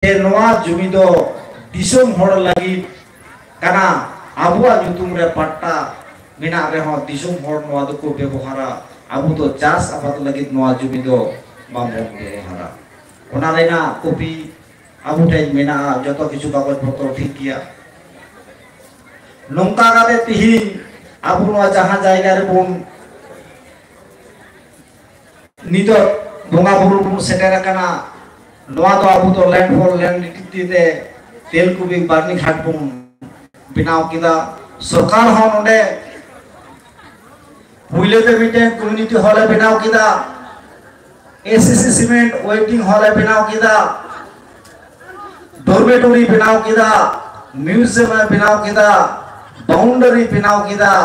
नवा जुमी दो दिसोम हर लगी कना आबुआ जुतुम रे पट्टा मेना रे हो दिसोम हर नवा दो को व्यवहारा आबु तो चास आबाद लगी नवा जुमी दो बामबो व्यवहारा ओना रेना कॉपी आबु टे मेना जतो किछु कागज पत्र ठीक किया नोंका काते तिहि आबु नवा जहां जायगा रे बोन नितो बोंगा बुरु बुन सेटेरा कना नवा तो आबु तो लैंडफॉल लैंडलिटी ते तेल को भी बारनी घाट बुन बिनाव किदा सरकार हो नोडे हुइले ते मिटे कम्युनिटी हॉल बिनाव किदा एसीसी सीमेंट वेटिंग हॉल बिनाव किदा डोरमेटरी बिनाव किदा म्यूजियम बिनाव किदा बाउंड्री बिनाव किदा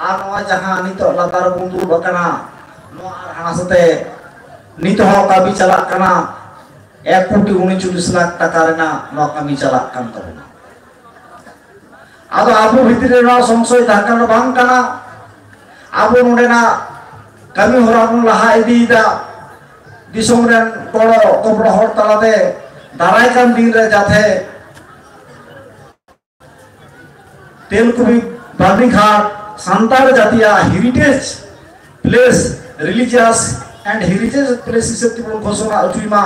आ नवा जहां नितो लतार बुंदु बकना नवा हानासते नितो हो काबी चला कना 1,39,00,000 টাকা রেনা নকামি চালাক কাম তাবনা আদো আবু ভিতরে না সংশয় থাকানো বাং কানা আবু নোডেনা কামি হরাবু লাহা ইদিদা দিসমরেন বড় কবড় হর তালাতে দারাই কাম দিন রে যাতে তেলকুবি বাবরি ঘাট সান্তার জাতিয়া heritage place religious and heritage place হিসেবে ঘোষণা উঠিমা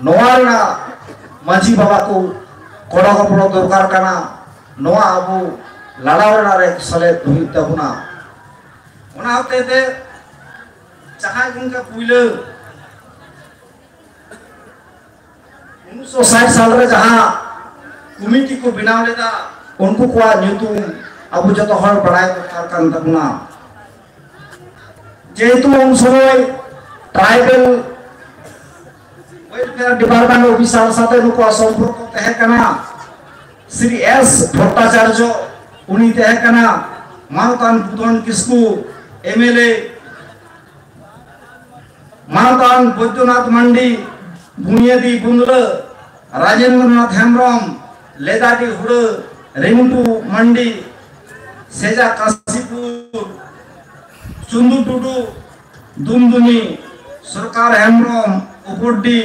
नोआरना माजी बाबा को कोड़ा कपड़ो दरकार कना नोआ आबू लड़ावना रे सले हुई तबुना ओना होते ते जहां गुनका पुइले 1960 साल रे जहां कमिटी को बनाव लेदा उनको को न्यूतुम आबू जतो हर बड़ाई दरकार कान तबुना जेतु उन समय ट्राइबल डिपार्टमेंट ऑफिसर साथे नुको संपर्क तहे कना श्री एस भट्टाचार्य उनी तहे कना मानतान बुधन किस्कू एमएलए मानतान बैद्यनाथ मंडी बुनियादी बुंदल राजेंद्रनाथ हेम्ब्रम लेदाटी हुड़ रेमुटू मंडी सेजा काशीपुर चुंदू टुडू दुमदुमी सरकार हेम्ब्रम उपडी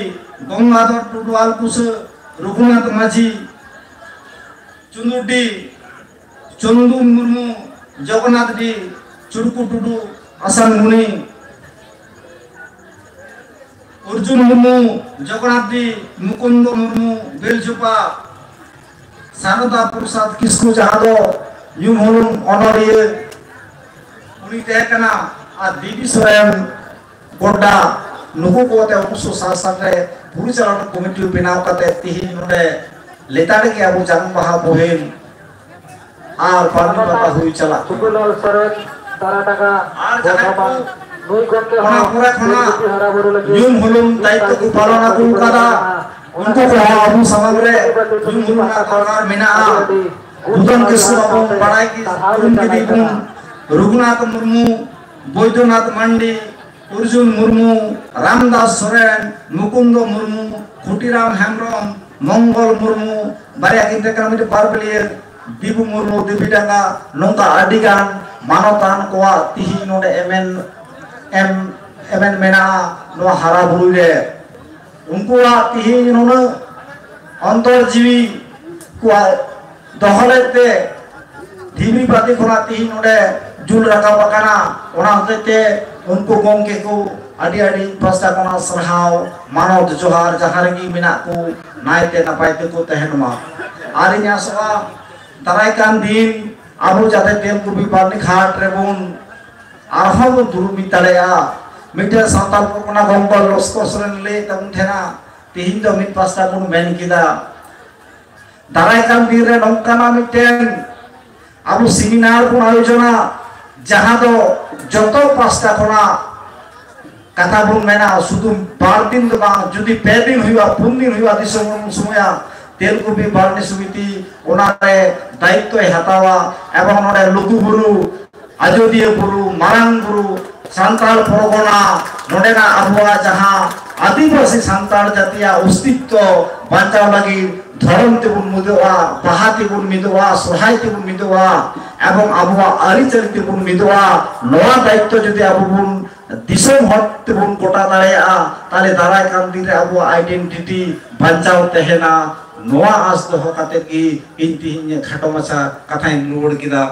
गंगाधर टुडू आलकुस रघुनाथ माझी चुंदुडी चंदू मुर्मू जगन्नाथ डी चुड़कू टुडू आसान मुनि अर्जुन मुर्मू जगन्नाथ डी मुकुंद मुर्मू बेलचुपा शारदा प्रसाद किस्कू जहादो यूं होलुम ऑनरिये उनी तहकना आ दीदी सोरेन गोड्डा नुकु को ते उनसो साल रे पुरी चलन कमिटी बनाव कते तिहि नोडे लेताड़े के आबु जांग बहा बोहेन आर पानी बाबा हुई चला सुकुलाल सरन तारा टाका आर जने नुई गंते होना पूरा खाना यूं हुलुम दायित्व को पालना को कदा उनको को आबु समग्र यूं हुलुना करना मिना बुधन किस्कू बाबू पढ़ाई की उनकी दीपुन रघुनाथ मुर्मू बैद्यनाथ मंडी अर्जुन मुर्मू रामदास सोरेन मुकुंद मुर्मू खुटीराम हेम्ब्रम मंगल मुर्मू बारिया किनते कमिटी पारबलिए दीपू मुर्मू दीपीडांगा नोंका आडिगान मानवतान कोआ तिहि नोडे एमएन मेना नो हारा बुरु रे उनको तिहि नोनो अंतरजीवी को दहलेते धीमी बाती खोना तिहि नोडे जुल रखा बकाना ओना होते उनको गोंके को आदि आदि पास्ता कोना सरहाव मानव जोहार जहारगी मिना को नायते नपायते को तहनमा आरि न्यासवा दाराय कान दिन आबु जाते तेल को भी पानी घाट रेबुन आरहब दुरुमी तलेया मिटे सांताल को कोना गंगल लस्कर सरेन ले तमुन थेना तिहिन दो मिट पास्ता को मेन किदा दाराय कान दिन रे नंकाना मिटेन आबु सेमिनार को आयोजना जहां दो जतो पास्ता कोना कथा बुन मेना सुदु 12 दिन दो बांग जुदी 5 दिन हुआ 3 दिन हुआ दिसम समया तेल को भी बारनी समिति ओना रे दायित्व हतावा एवं नोडे लुकु बुरु आजोदिया बुरु मारांग बुरु सांताल परगना नोडेना आबुआ जहां आदिवासी सांताल जातिया अस्तित्व बांचाव लगी धर्म तेबुन मिदोआ बाहा तेबुन मिदोआ सोहाय तेबुन मिदोआ एवं आबुआ आरिचरित तेबुन मिदोआ नवा दायित्व जदि आबुबुन दिसम हर तेबुन गोटा दाड़ेया ताले दाराय कान दिन रे अबो आइडेंटिटी बचाव तहना नोआ आस दोहो काते की इन तिहिन खाटो माछा कथाइन रुड़ किदा।